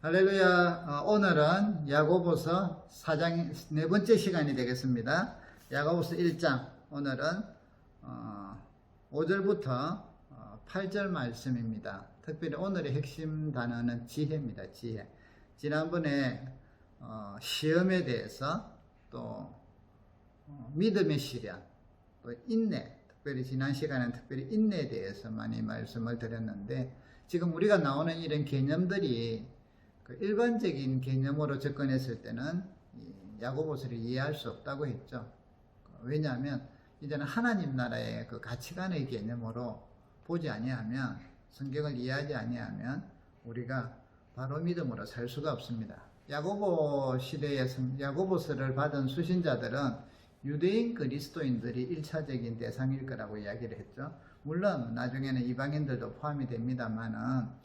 할렐루야. 오늘은 야고보서 4장 네 번째 시간이 되겠습니다. 야고보서 1장 오늘은 5절부터 8절 말씀입니다. 특별히 오늘의 핵심 단어는 지혜입니다. 지혜. 지난번에 시험에 대해서 또 믿음의 시련, 또 인내, 특별히 지난 시간에는 특별히 인내에 대해서 많이 말씀을 드렸는데, 지금 우리가 나오는 이런 개념들이 일반적인 개념으로 접근했을 때는 야고보서를 이해할 수 없다고 했죠. 왜냐하면 이제는 하나님 나라의 그 가치관의 개념으로 보지 아니하면, 성경을 이해하지 아니하면 우리가 바로 믿음으로 살 수가 없습니다. 야고보 시대에 야고보서를 받은 수신자들은 유대인 그리스도인들이 1차적인 대상일 거라고 이야기를 했죠. 물론 나중에는 이방인들도 포함이 됩니다만은,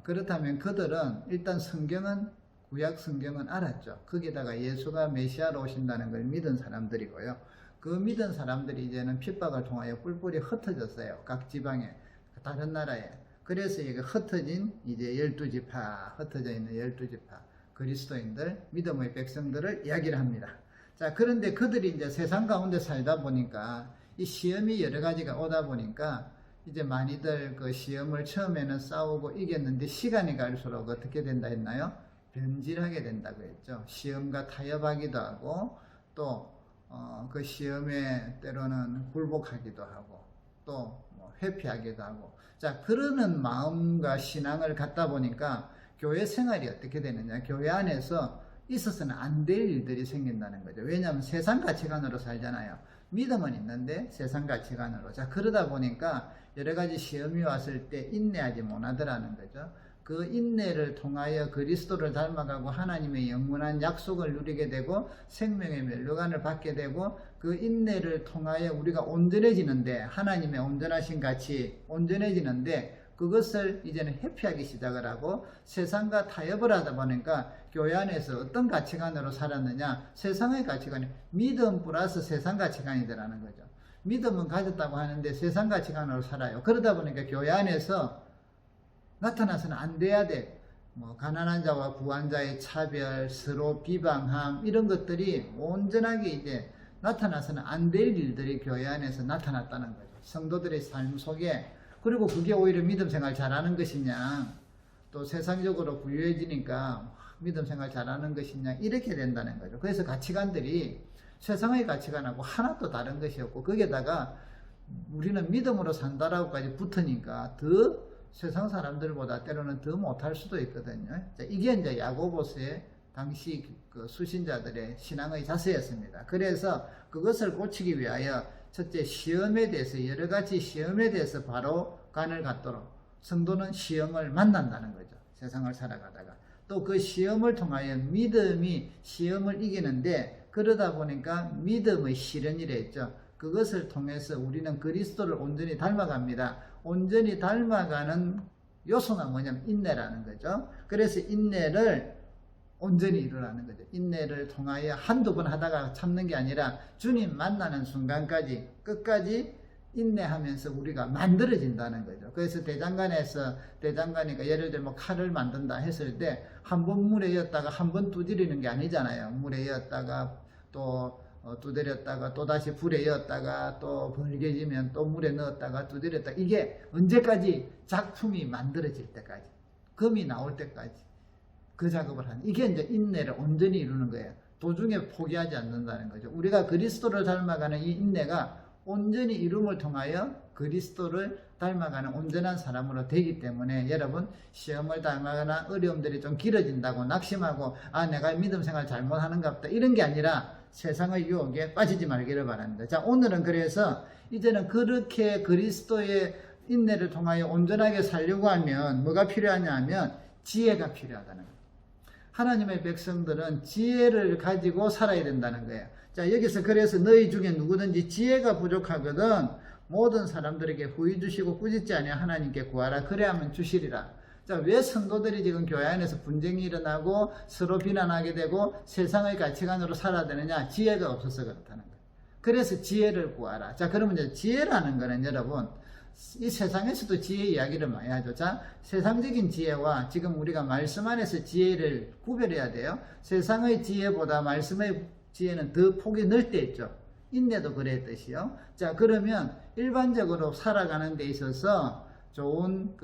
그렇다면 그들은 일단 성경은, 구약 성경은 알았죠. 거기다가 예수가 메시아로 오신다는 걸 믿은 사람들이고요. 그 믿은 사람들이 이제는 핍박을 통하여 뿔뿔이 흩어졌어요. 각 지방에, 다른 나라에. 그래서 이게 흩어진 이제 12지파, 흩어져 있는 12지파 그리스도인들, 믿음의 백성들을 이야기를 합니다. 자, 그런데 그들이 이제 세상 가운데 살다 보니까 이 시험이 여러 가지가 오다 보니까 이제 많이들 그 시험을 처음에는 싸우고 이겼는데, 시간이 갈수록 어떻게 된다 했나요? 변질하게 된다고 했죠. 시험과 타협하기도 하고, 또 그 시험에 때로는 굴복하기도 하고, 또 회피하기도 하고. 자, 그러는 마음과 신앙을 갖다 보니까 교회 생활이 어떻게 되느냐? 교회 안에서 있어서는 안 될 일들이 생긴다는 거죠. 왜냐하면 세상 가치관으로 살잖아요. 믿음은 있는데 세상 가치관으로. 자, 그러다 보니까 여러 가지 시험이 왔을 때 인내하지 못하더라는 거죠. 그 인내를 통하여 그리스도를 닮아가고 하나님의 영원한 약속을 누리게 되고 생명의 면류관을 받게 되고, 그 인내를 통하여 우리가 온전해지는데, 하나님의 온전하신 같이 온전해지는데, 그것을 이제는 회피하기 시작을 하고 세상과 타협을 하다 보니까 교회 안에서 어떤 가치관으로 살았느냐? 세상의 가치관이 믿음 플러스 세상 가치관이더라는 거죠. 믿음은 가졌다고 하는데 세상 가치관으로 살아요. 그러다 보니까 교회 안에서 나타나서는 안 돼야 돼. 가난한 자와 부한 자의 차별, 서로 비방함, 이런 것들이 온전하게 이제 나타나서는 안 될 일들이 교회 안에서 나타났다는 거죠. 성도들의 삶 속에. 그리고 그게 오히려 믿음 생활 잘하는 것이냐, 또 세상적으로 부유해지니까 믿음 생활 잘하는 것이냐, 이렇게 된다는 거죠. 그래서 가치관들이 세상의 가치관하고 하나도 다른 것이었고, 거기에다가 우리는 믿음으로 산다라고까지 붙으니까 더 세상 사람들보다 때로는 더 못할 수도 있거든요. 자, 이게 이제 야고보서의 당시 그 수신자들의 신앙의 자세였습니다. 그래서 그것을 고치기 위하여 첫째, 시험에 대해서, 여러 가지 시험에 대해서 바로 간을 갖도록 성도는 시험을 만난다는 거죠. 세상을 살아가다가. 또 그 시험을 통하여 믿음이 시험을 이기는데, 그러다 보니까 믿음의 실현이라 했죠. 그것을 통해서 우리는 그리스도를 온전히 닮아갑니다. 온전히 닮아가는 요소가 뭐냐면 인내라는 거죠. 그래서 인내를 온전히 이루라는 거죠. 인내를 통하여 한두 번 하다가 참는 게 아니라 주님 만나는 순간까지 끝까지 인내하면서 우리가 만들어진다는 거죠. 그래서 대장간이가 예를 들면 칼을 만든다 했을 때 한 번 물에 였다가 한 번 두드리는 게 아니잖아요. 물에 였다가 또 두드렸다가 또 다시 불에 였다가 또 벌게지면 또 물에 넣었다가 두드렸다가, 이게 언제까지? 작품이 만들어질 때까지, 금이 나올 때까지 그 작업을 하는, 이게 이제 인내를 온전히 이루는 거예요. 도중에 포기하지 않는다는 거죠. 우리가 그리스도를 닮아가는 이 인내가 온전히 이룸을 통하여 그리스도를 닮아가는 온전한 사람으로 되기 때문에, 여러분, 시험을 닮아가나 어려움들이 좀 길어진다고 낙심하고 내가 믿음 생활 잘못하는가 보다, 이런 게 아니라 세상의 유혹에 빠지지 말기를 바랍니다. 자, 오늘은 그래서 이제는 그렇게 그리스도의 인내를 통하여 온전하게 살려고 하면 뭐가 필요하냐 하면 지혜가 필요하다는 거예요. 하나님의 백성들은 지혜를 가지고 살아야 된다는 거예요. 자, 여기서 그래서 너희 중에 누구든지 지혜가 부족하거든 모든 사람들에게 후히 주시고 꾸짖지 아니하 하나님께 구하라. 그래야만 주시리라. 자, 왜 성도들이 지금 교회 안에서 분쟁이 일어나고 서로 비난하게 되고 세상의 가치관으로 살아야 되느냐? 지혜가 없어서 그렇다는 거예요. 그래서 지혜를 구하라. 자, 그러면 이제 지혜라는 거는 여러분, 이 세상에서도 지혜 이야기를 많이 하죠. 자, 세상적인 지혜와 지금 우리가 말씀 안에서 지혜를 구별해야 돼요. 세상의 지혜보다 말씀의 지혜는 더 폭이 넓게 있죠. 인내도 그랬듯이요. 자, 그러면 일반적으로 살아가는 데 있어서 좋은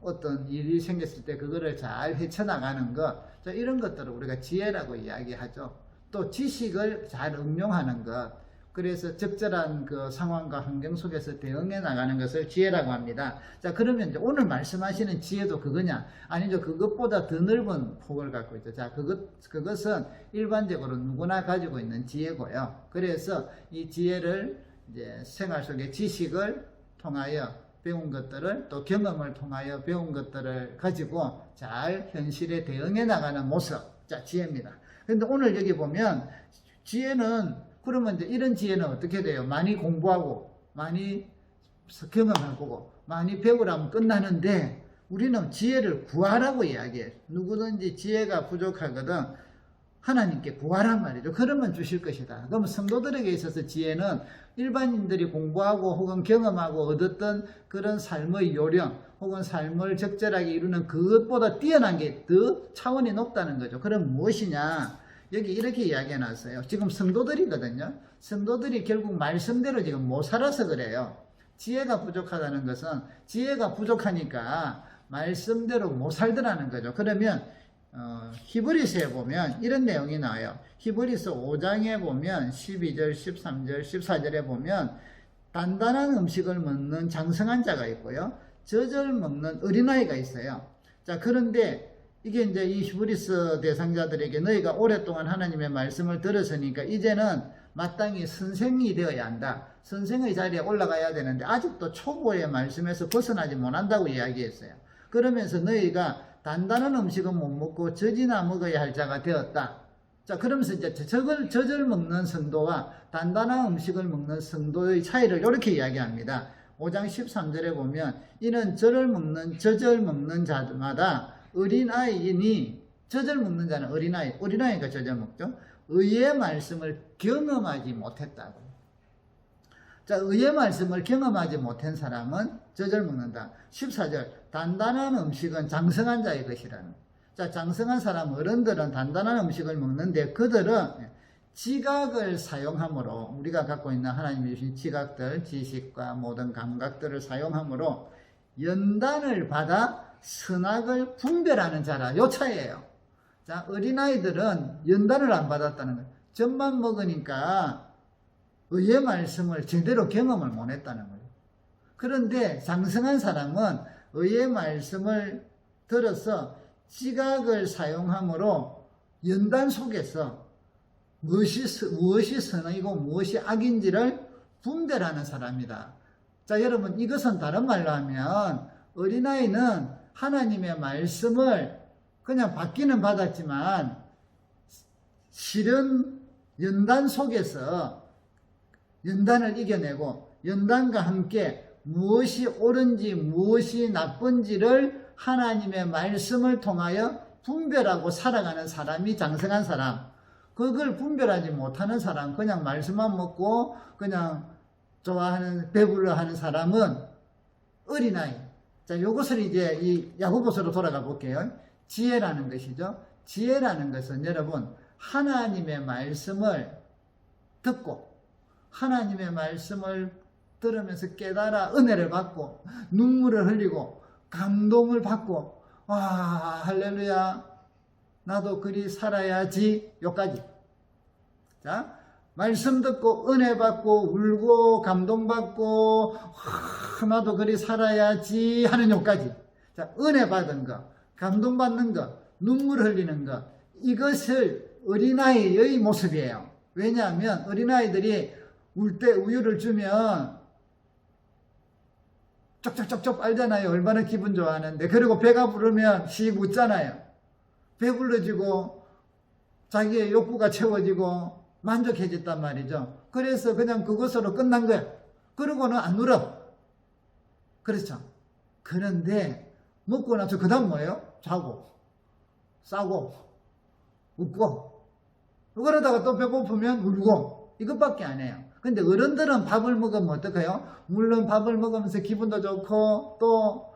어떤 일이 생겼을 때 그거를 잘 헤쳐나가는 것, 자, 이런 것들을 우리가 지혜라고 이야기하죠. 또 지식을 잘 응용하는 것, 그래서 적절한 그 상황과 환경 속에서 대응해 나가는 것을 지혜라고 합니다. 자, 그러면 이제 오늘 말씀하시는 지혜도 그거냐? 아니죠. 그것보다 더 넓은 폭을 갖고 있죠. 자, 그것은 일반적으로 누구나 가지고 있는 지혜고요. 그래서 이 지혜를 이제 생활 속의 지식을 통하여 배운 것들을 또 경험을 통하여 배운 것들을 가지고 잘 현실에 대응해 나가는 모습. 자, 지혜입니다. 그런데 오늘 여기 보면 지혜는 그러면 이제 이런 지혜는 어떻게 돼요? 많이 공부하고, 많이 경험해보고, 많이 배우라면 끝나는데, 우리는 지혜를 구하라고 이야기해요. 누구든지 지혜가 부족하거든 하나님께 구하란 말이죠. 그러면 주실 것이다. 그럼 성도들에게 있어서 지혜는 일반인들이 공부하고 혹은 경험하고 얻었던 그런 삶의 요령, 혹은 삶을 적절하게 이루는 그것보다 뛰어난 게 더 차원이 높다는 거죠. 그럼 무엇이냐? 여기 이렇게 이야기해 놨어요. 지금 성도들이거든요. 성도들이 결국 말씀대로 지금 못 살아서 그래요. 지혜가 부족하다는 것은 지혜가 부족하니까 말씀대로 못 살더라는 거죠. 그러면 히브리서에 보면 이런 내용이 나와요. 히브리서 5장에 보면 12절, 13절, 14절에 보면 단단한 음식을 먹는 장성한 자가 있고요. 젖을 먹는 어린아이가 있어요. 자, 그런데 이게 이제 이 히브리서 대상자들에게 너희가 오랫동안 하나님의 말씀을 들었으니까 이제는 마땅히 선생이 되어야 한다. 선생의 자리에 올라가야 되는데 아직도 초보의 말씀에서 벗어나지 못한다고 이야기했어요. 그러면서 너희가 단단한 음식은 못 먹고 젖이나 먹어야 할 자가 되었다. 자, 그러면서 이제 젖을 먹는 성도와 단단한 음식을 먹는 성도의 차이를 이렇게 이야기합니다. 5장 13절에 보면 이는 젖을 먹는 자마다 어린아이니, 젖을 먹는 자는 어린아이가 젖을 먹죠. 의의 말씀을 경험하지 못했다고. 자, 의의 말씀을 경험하지 못한 사람은 젖을 먹는다. 14절, 단단한 음식은 장성한 자의 것이라는. 자, 장성한 사람, 어른들은 단단한 음식을 먹는데 그들은 지각을 사용함으로, 우리가 갖고 있는 하나님이 주신 지각들, 지식과 모든 감각들을 사용함으로 연단을 받아 선악을 분별하는 자라. 요 차이예요. 자, 어린아이들은 연단을 안 받았다는 거예요. 젖만 먹으니까 의의 말씀을 제대로 경험을 못 했다는 거예요. 그런데 장성한 사람은 의의 말씀을 들어서 지각을 사용함으로 연단 속에서 무엇이 선이고 무엇이 악인지를 분별하는 사람이다. 자, 여러분, 이것은 다른 말로 하면 어린아이는 하나님의 말씀을 그냥 받기는 받았지만 실은 연단 속에서 연단을 이겨내고 연단과 함께 무엇이 옳은지 무엇이 나쁜지를 하나님의 말씀을 통하여 분별하고 살아가는 사람이 장성한 사람. 그걸 분별하지 못하는 사람, 그냥 말씀만 먹고 그냥 좋아하는, 배불러하는 사람은 어린아이. 자, 이것을 이제 이 야고보서로 돌아가 볼게요. 지혜라는 것이죠. 지혜라는 것은 여러분, 하나님의 말씀을 듣고, 하나님의 말씀을 들으면서 깨달아 은혜를 받고, 눈물을 흘리고, 감동을 받고, 와, 할렐루야, 나도 그리 살아야지, 요까지. 자, 말씀 듣고 은혜 받고 울고 감동받고 나도 그리 살아야지 하는 요까지. 자, 은혜 받은 거, 감동받는 거, 눈물 흘리는 거, 이것을 어린아이의 모습이에요. 왜냐하면 어린아이들이 울 때 우유를 주면 쪽쪽쪽쪽 빨잖아요. 얼마나 기분 좋아하는데. 그리고 배가 부르면 씩 웃잖아요. 배불러지고 자기의 욕구가 채워지고 만족해졌단 말이죠. 그래서 그냥 그것으로 끝난 거예요. 그러고는 안 울어. 그렇죠. 그런데 먹고 나서 그 다음 뭐예요? 자고, 싸고, 웃고, 그러다가 또 배고프면 울고, 이것밖에 안 해요. 근데 어른들은 밥을 먹으면 어떡해요? 물론 밥을 먹으면서 기분도 좋고 또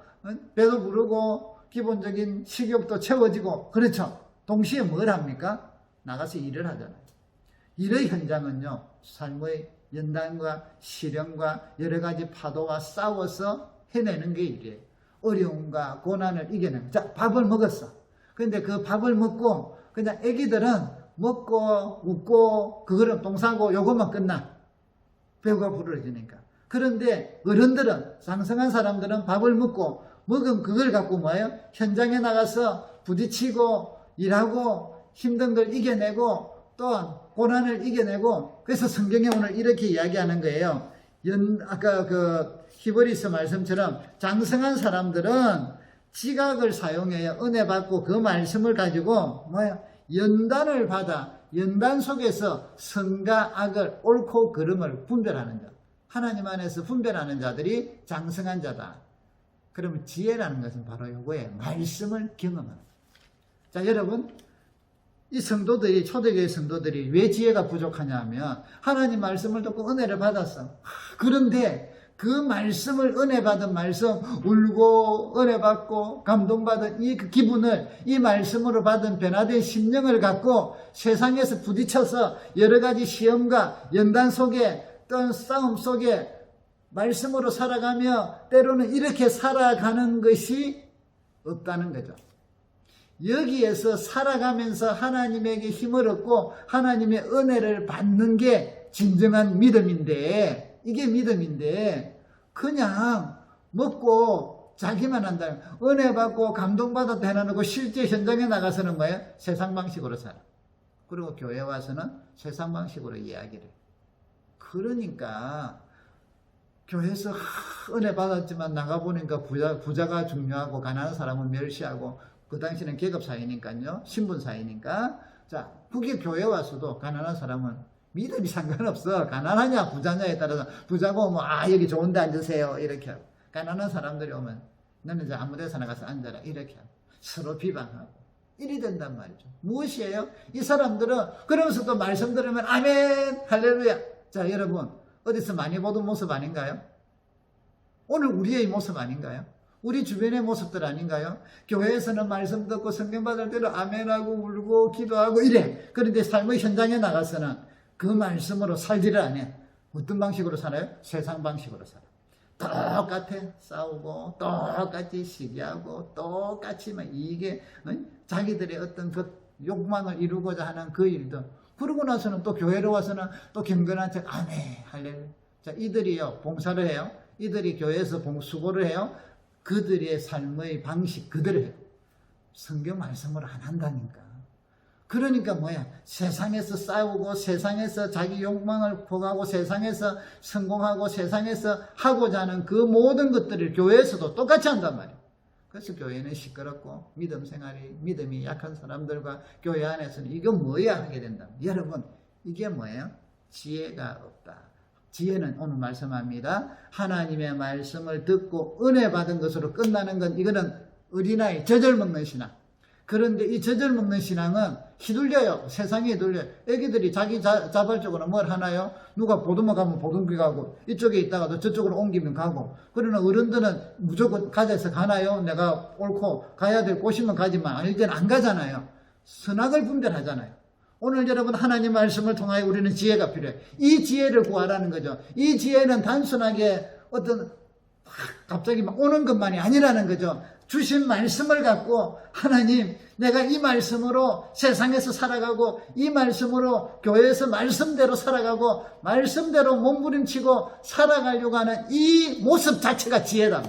배도 부르고 기본적인 식욕도 채워지고 그렇죠. 동시에 뭘 합니까? 나가서 일을 하잖아요. 일의 현장은요, 삶의 연단과 시련과 여러 가지 파도와 싸워서 해내는 게 일이에요. 어려움과 고난을 이겨내는. 자, 밥을 먹었어. 근데 그 밥을 먹고 그냥 애기들은 먹고 웃고 그거는 똥 싸고 요것만 끝나. 배가 부르지니까. 그런데 어른들은, 장성한 사람들은 밥을 먹고 먹은 그걸 갖고 뭐예요? 현장에 나가서 부딪히고 일하고 힘든 걸 이겨내고 또한 고난을 이겨내고, 그래서 성경에 오늘 이렇게 이야기하는 거예요. 아까 그 히브리서 말씀처럼 장성한 사람들은 지각을 사용해요. 은혜 받고 그 말씀을 가지고 뭐야? 연단을 받아 연단 속에서 선과 악을 옳고 그름을 분별하는 자. 하나님 안에서 분별하는 자들이 장성한 자다. 그러면 지혜라는 것은 바로 이거예요. 말씀을 경험하는. 자, 여러분, 이 성도들이, 초대교회 성도들이 왜 지혜가 부족하냐 하면 하나님 말씀을 듣고 은혜를 받았어. 그런데 그 말씀을, 은혜 받은 말씀, 울고 은혜 받고 감동받은 이 기분을, 이 말씀으로 받은 변화된 심령을 갖고 세상에서 부딪혀서 여러 가지 시험과 연단 속에 또는 싸움 속에 말씀으로 살아가며 때로는 이렇게 살아가는 것이 없다는 거죠. 여기에서 살아가면서 하나님에게 힘을 얻고 하나님의 은혜를 받는 게 진정한 믿음인데, 이게 믿음인데 그냥 먹고 자기만 한다면, 은혜 받고 감동받아 대나놓고 실제 현장에 나가서는 뭐예요? 세상 방식으로 살아. 그리고 교회 와서는 세상 방식으로 이야기를 해요. 그러니까 교회에서 은혜 받았지만 나가보니까 부자가 중요하고 가난한 사람은 멸시하고, 그 당시는 계급사회니까요, 신분사회니까. 자, 그게 교회 와서도 가난한 사람은 믿음이 상관없어. 가난하냐 부자냐에 따라서, 부자고 오면 여기 좋은 데 앉으세요 이렇게 하고, 가난한 사람들이 오면 너는 이제 아무 데서나 가서 앉아라 이렇게 하고, 서로 비방하고 이리 된단 말이죠. 무엇이에요? 이 사람들은 그러면서 또 말씀 들으면 아멘 할렐루야. 자, 여러분, 어디서 많이 보던 모습 아닌가요? 오늘 우리의 모습 아닌가요? 우리 주변의 모습들 아닌가요? 교회에서는 말씀 듣고 성경 받을 때로 아멘하고 울고 기도하고 이래. 그런데 삶의 현장에 나가서는 그 말씀으로 살지를 않아요. 어떤 방식으로 살아요? 세상 방식으로 살아요. 똑같아. 싸우고 똑같이 시기하고 똑같이 이게 자기들의 어떤 그 욕망을 이루고자 하는 그 일도. 그러고 나서는 또 교회로 와서는 또 경건한 척 아멘 할렐루야. 자, 이들이요 봉사를 해요. 이들이 교회에서 수고를 해요. 그들의 삶의 방식 그대로 해요. 성경 말씀을 안 한다니까. 그러니까 뭐야? 세상에서 싸우고 세상에서 자기 욕망을 포기하고 세상에서 성공하고 세상에서 하고자 하는 그 모든 것들을 교회에서도 똑같이 한단 말이에요. 그래서 교회는 시끄럽고 믿음이 약한 사람들과 교회 안에서는 이거 뭐야 하게 된다. 여러분, 이게 뭐예요? 지혜가 없다. 지혜는 오늘 말씀합니다. 하나님의 말씀을 듣고 은혜 받은 것으로 끝나는 건, 이거는 어린아이 젖을 먹는 신앙. 그런데 이 젖을 먹는 신앙은 휘둘려요. 세상에 휘둘려요. 애기들이 자기 자발적으로 뭘 하나요? 누가 보듬어 가면 보듬기 가고, 이쪽에 있다가도 저쪽으로 옮기면 가고. 그러나 어른들은 무조건 가져서 가나요? 내가 옳고 가야 될 곳이면 가지만 아닐 때는 안 가잖아요. 선악을 분별하잖아요. 오늘 여러분, 하나님 말씀을 통하여 우리는 지혜가 필요해요. 이 지혜를 구하라는 거죠. 이 지혜는 단순하게 어떤 갑자기 막 오는 것만이 아니라는 거죠. 주신 말씀을 갖고, 하나님, 내가 이 말씀으로 세상에서 살아가고, 이 말씀으로 교회에서 말씀대로 살아가고, 말씀대로 몸부림치고 살아가려고 하는 이 모습 자체가 지혜다.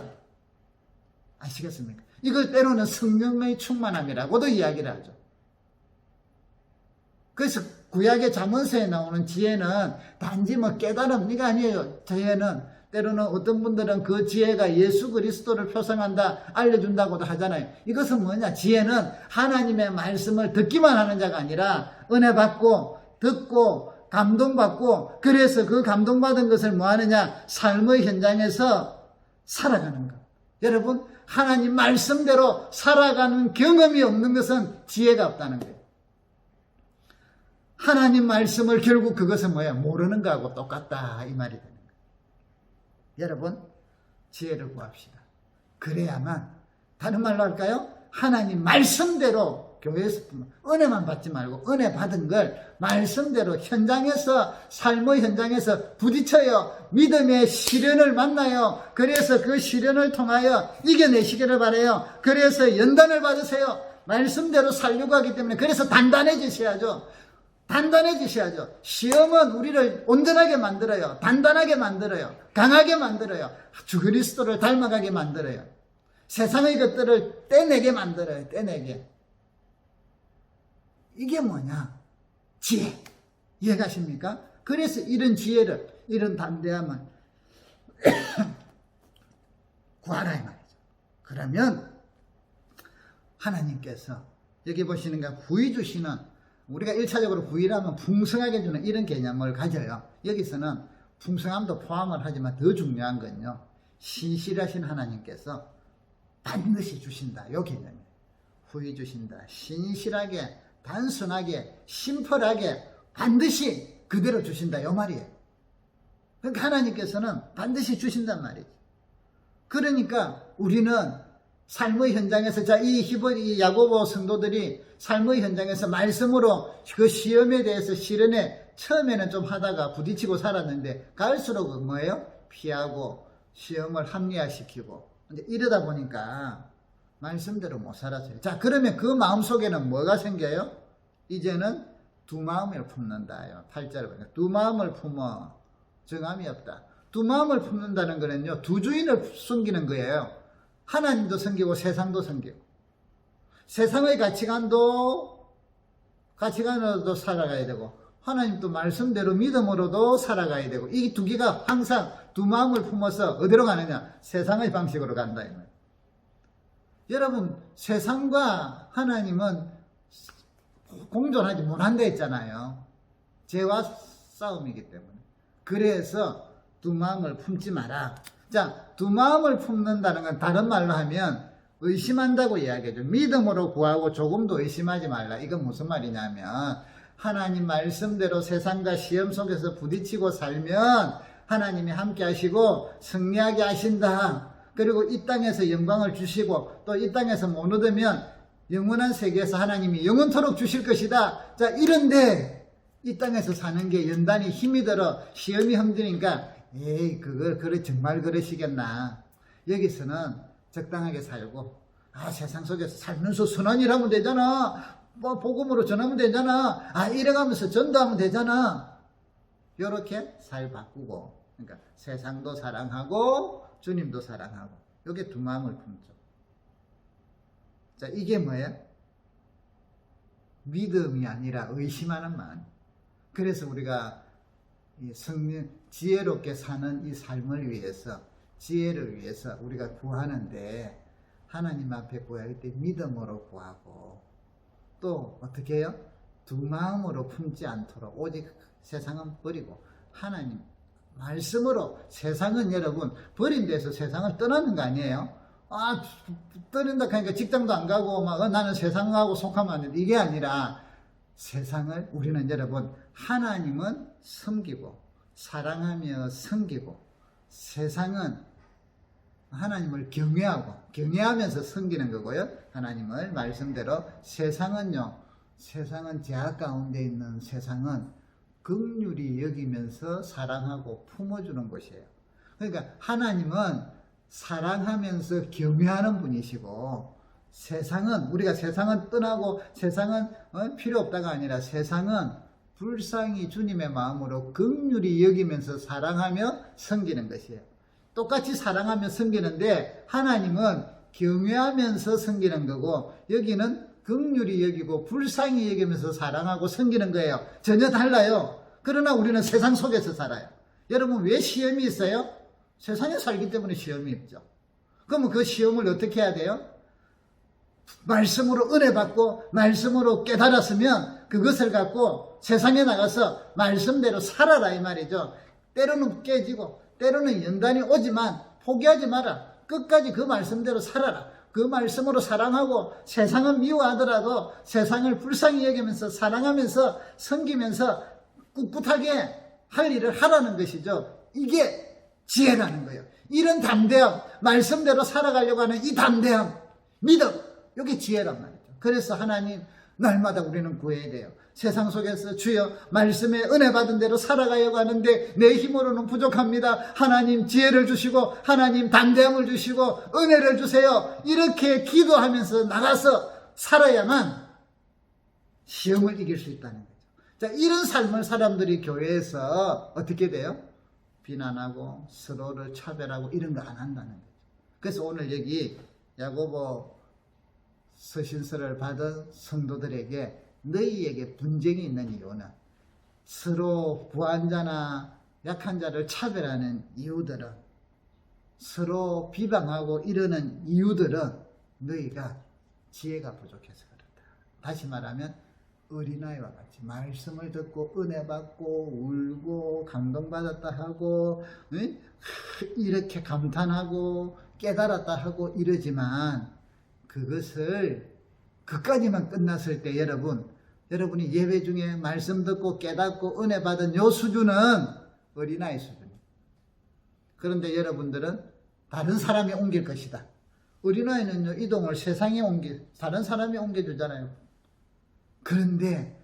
아시겠습니까? 이걸 때로는 성령의 충만함이라고도 이야기를 하죠. 그래서 구약의 잠언서에 나오는 지혜는 단지 깨달음, 이거 아니에요. 지혜는 때로는 어떤 분들은 그 지혜가 예수 그리스도를 표상한다, 알려준다고도 하잖아요. 이것은 뭐냐? 지혜는 하나님의 말씀을 듣기만 하는 자가 아니라 은혜 받고 듣고 감동받고, 그래서 그 감동받은 것을 뭐 하느냐? 삶의 현장에서 살아가는 것. 여러분, 하나님 말씀대로 살아가는 경험이 없는 것은 지혜가 없다는 거예요. 하나님 말씀을 결국 그것은 뭐야? 모르는 거하고 똑같다 이 말이 되는 거예요. 여러분 지혜를 구합시다. 그래야만 다른 말로 할까요? 하나님 말씀대로 교회에서 은혜만 받지 말고 은혜 받은 걸 말씀대로 현장에서 삶의 현장에서 부딪혀요. 믿음의 시련을 만나요. 그래서 그 시련을 통하여 이겨내시기를 바라요. 그래서 연단을 받으세요. 말씀대로 살려고 하기 때문에 그래서 단단해지셔야죠. 단단해지셔야죠. 시험은 우리를 온전하게 만들어요. 단단하게 만들어요. 강하게 만들어요. 주 그리스도를 닮아가게 만들어요. 세상의 것들을 떼내게 만들어요. 떼내게. 이게 뭐냐? 지혜. 이해가십니까? 그래서 이런 지혜를, 이런 담대함을 구하라 이 말이죠. 그러면 하나님께서 여기 보시는가 구이 주시는, 우리가 1차적으로 구이라면 풍성하게 주는 이런 개념을 가져요. 여기서는 풍성함도 포함을 하지만 더 중요한 건요, 신실하신 하나님께서 반드시 주신다. 요 개념이에요. 후히 주신다. 신실하게, 단순하게, 심플하게 반드시 그대로 주신다. 요 말이에요. 그러니까 하나님께서는 반드시 주신단 말이죠. 그러니까 우리는 삶의 현장에서, 자, 이 야고보 성도들이 삶의 현장에서 말씀으로 그 시험에 대해서 실현에 처음에는 좀 하다가 부딪히고 살았는데 갈수록 뭐예요? 피하고 시험을 합리화시키고 근데 이러다 보니까 말씀대로 못 살았어요. 자, 그러면 그 마음속에는 뭐가 생겨요? 이제는 두 마음을 품는다요. 8절을 보니까 두 마음을 품어 정함이 없다. 두 마음을 품는다는 거는요, 두 주인을 섬기는 거예요. 하나님도 섬기고 세상도 섬기고 세상의 가치관으로도 살아가야 되고 하나님도 말씀대로 믿음으로도 살아가야 되고 이 두 개가 항상 두 마음을 품어서 어디로 가느냐? 세상의 방식으로 간다 이 말이에요. 여러분 세상과 하나님은 공존하지 못한다 했잖아요. 죄와 싸움이기 때문에. 그래서 두 마음을 품지 마라. 자, 두 마음을 품는다는 건 다른 말로 하면 의심한다고 이야기하죠. 믿음으로 구하고 조금도 의심하지 말라. 이건 무슨 말이냐면 하나님 말씀대로 세상과 시험 속에서 부딪히고 살면 하나님이 함께 하시고 승리하게 하신다. 그리고 이 땅에서 영광을 주시고 또 이 땅에서 못 얻으면 영원한 세계에서 하나님이 영원토록 주실 것이다. 자, 이런데 이 땅에서 사는 게 연단이 힘이 들어 시험이 힘드니까 에이 그걸 정말 그러시겠나. 여기서는 적당하게 살고 세상 속에서 살면서 선언이라면 되잖아. 뭐 복음으로 전하면 되잖아. 이래가면서 전도하면 되잖아. 요렇게 살 바꾸고 그러니까 세상도 사랑하고 주님도 사랑하고 요게 두 마음을 품죠. 자, 이게 뭐예요? 믿음이 아니라 의심하는 마음. 그래서 우리가 이 성령 지혜롭게 사는 이 삶을 위해서 지혜를 위해서 우리가 구하는데 하나님 앞에 구할 때 믿음으로 구하고 또 어떻게 해요? 두 마음으로 품지 않도록 오직 세상은 버리고 하나님 말씀으로. 세상은 여러분 버린 데서 세상을 떠나는 거 아니에요? 떠난다 하니까 직장도 안 가고 막 나는 세상하고 속하면 안 된다. 이게 아니라 세상을 우리는 여러분 하나님은 섬기고 사랑하며 섬기고 세상은 하나님을 경외하면서 섬기는 거고요. 하나님을 말씀대로 세상은 제약 가운데 있는 세상은 긍휼히 여기면서 사랑하고 품어주는 것이에요. 그러니까 하나님은 사랑하면서 경외하는 분이시고 우리가 세상은 떠나고 세상은 필요 없다가 아니라 세상은 불쌍히 주님의 마음으로 긍휼히 여기면서 사랑하며 섬기는 것이에요. 똑같이 사랑하며 섬기는데 하나님은 경외하면서 섬기는 거고 여기는 긍휼히 여기고 불쌍히 여기면서 사랑하고 섬기는 거예요. 전혀 달라요. 그러나 우리는 세상 속에서 살아요. 여러분 왜 시험이 있어요? 세상에 살기 때문에 시험이 있죠. 그러면 그 시험을 어떻게 해야 돼요? 말씀으로 은혜 받고 말씀으로 깨달았으면 그것을 갖고 세상에 나가서 말씀대로 살아라 이 말이죠. 때로는 깨지고 때로는 연단이 오지만 포기하지 마라. 끝까지 그 말씀대로 살아라. 그 말씀으로 사랑하고 세상은 미워하더라도 세상을 불쌍히 여기면서 사랑하면서 섬기면서 꿋꿋하게 할 일을 하라는 것이죠. 이게 지혜라는 거예요. 이런 담대함, 말씀대로 살아가려고 하는 이 담대함, 믿음, 이게 지혜란 말이죠. 그래서 하나님 날마다 우리는 구해야 돼요. 세상 속에서 주여 말씀에 은혜 받은 대로 살아가려고 하는데 내 힘으로는 부족합니다. 하나님 지혜를 주시고 하나님 담대함을 주시고 은혜를 주세요. 이렇게 기도하면서 나가서 살아야만 시험을 이길 수 있다는 거죠. 자, 이런 삶을 사람들이 교회에서 어떻게 돼요? 비난하고 서로를 차별하고 이런 거 안 한다는 거죠. 그래서 오늘 여기 야고보 서신서를 받은 성도들에게 너희에게 분쟁이 있는 이유는 서로 부한 자나 약한 자를 차별하는 이유들은 서로 비방하고 이러는 이유들은 너희가 지혜가 부족해서 그렇다. 다시 말하면 어린아이와 같이 말씀을 듣고 은혜 받고 울고 감동받았다 하고 이렇게 감탄하고 깨달았다 하고 이러지만 그것을 그까지만 끝났을 때 여러분이 예배 중에 말씀 듣고 깨닫고 은혜 받은 요 수준은 어린아이 수준입니다. 그런데 여러분들은 다른 사람이 옮길 것이다. 어린아이는요, 이동을 세상에 다른 사람이 옮겨주잖아요. 그런데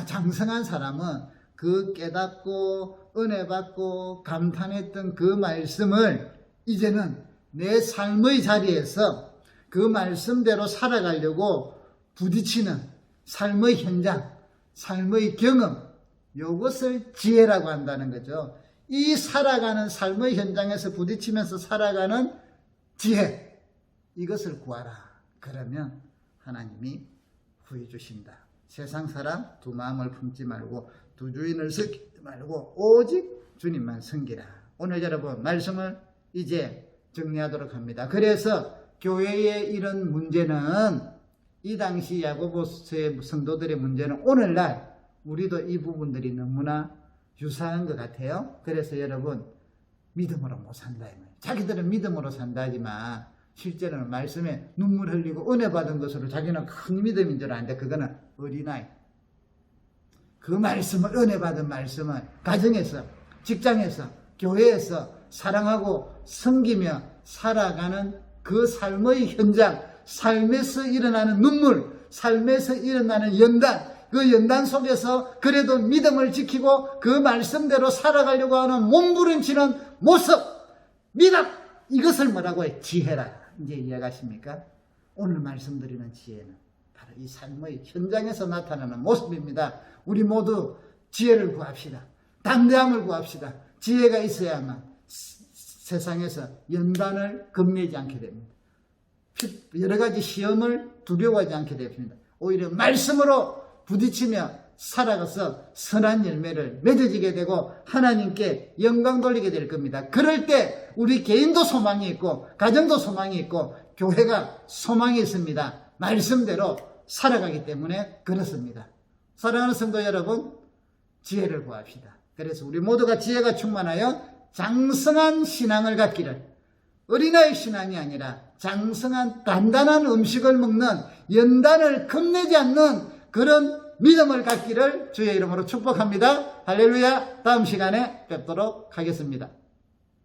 장성한 사람은 그 깨닫고 은혜 받고 감탄했던 그 말씀을 이제는 내 삶의 자리에서 그 말씀대로 살아가려고 부딪히는 삶의 현장, 삶의 경험, 이것을 지혜라고 한다는 거죠. 이 살아가는 삶의 현장에서 부딪히면서 살아가는 지혜, 이것을 구하라. 그러면 하나님이 구해 주신다. 세상 사람 두 마음을 품지 말고 두 주인을 섬기지 말고 오직 주님만 섬기라. 오늘 여러분 말씀을 이제 정리하도록 합니다. 그래서 교회의 이런 문제는 이 당시 야고보서의 성도들의 문제는 오늘날 우리도 이 부분들이 너무나 유사한 것 같아요. 그래서 여러분 믿음으로 못 산다. 자기들은 믿음으로 산다 하지만 실제로는 말씀에 눈물 흘리고 은혜 받은 것으로 자기는 큰 믿음인 줄 아는데 그거는 어린아이. 그 말씀을 은혜 받은 말씀을 가정에서 직장에서 교회에서 사랑하고 섬기며 살아가는 그 삶의 현장, 삶에서 일어나는 눈물, 삶에서 일어나는 연단, 그 연단 속에서 그래도 믿음을 지키고 그 말씀대로 살아가려고 하는 몸부림치는 모습, 믿음, 이것을 뭐라고 해? 지혜라. 이제 이해가십니까? 오늘 말씀드리는 지혜는 바로 이 삶의 현장에서 나타나는 모습입니다. 우리 모두 지혜를 구합시다. 담대함을 구합시다. 지혜가 있어야만 세상에서 연단을 겁내지 않게 됩니다. 여러 가지 시험을 두려워하지 않게 됩니다. 오히려 말씀으로 부딪히며 살아가서 선한 열매를 맺어지게 되고 하나님께 영광 돌리게 될 겁니다. 그럴 때 우리 개인도 소망이 있고 가정도 소망이 있고 교회가 소망이 있습니다. 말씀대로 살아가기 때문에 그렇습니다. 사랑하는 성도 여러분, 지혜를 구합시다. 그래서 우리 모두가 지혜가 충만하여 장성한 신앙을 갖기를, 어린아이 신앙이 아니라 장성한 단단한 음식을 먹는 연단을 겁내지 않는 그런 믿음을 갖기를 주의 이름으로 축복합니다. 할렐루야. 다음 시간에 뵙도록 하겠습니다.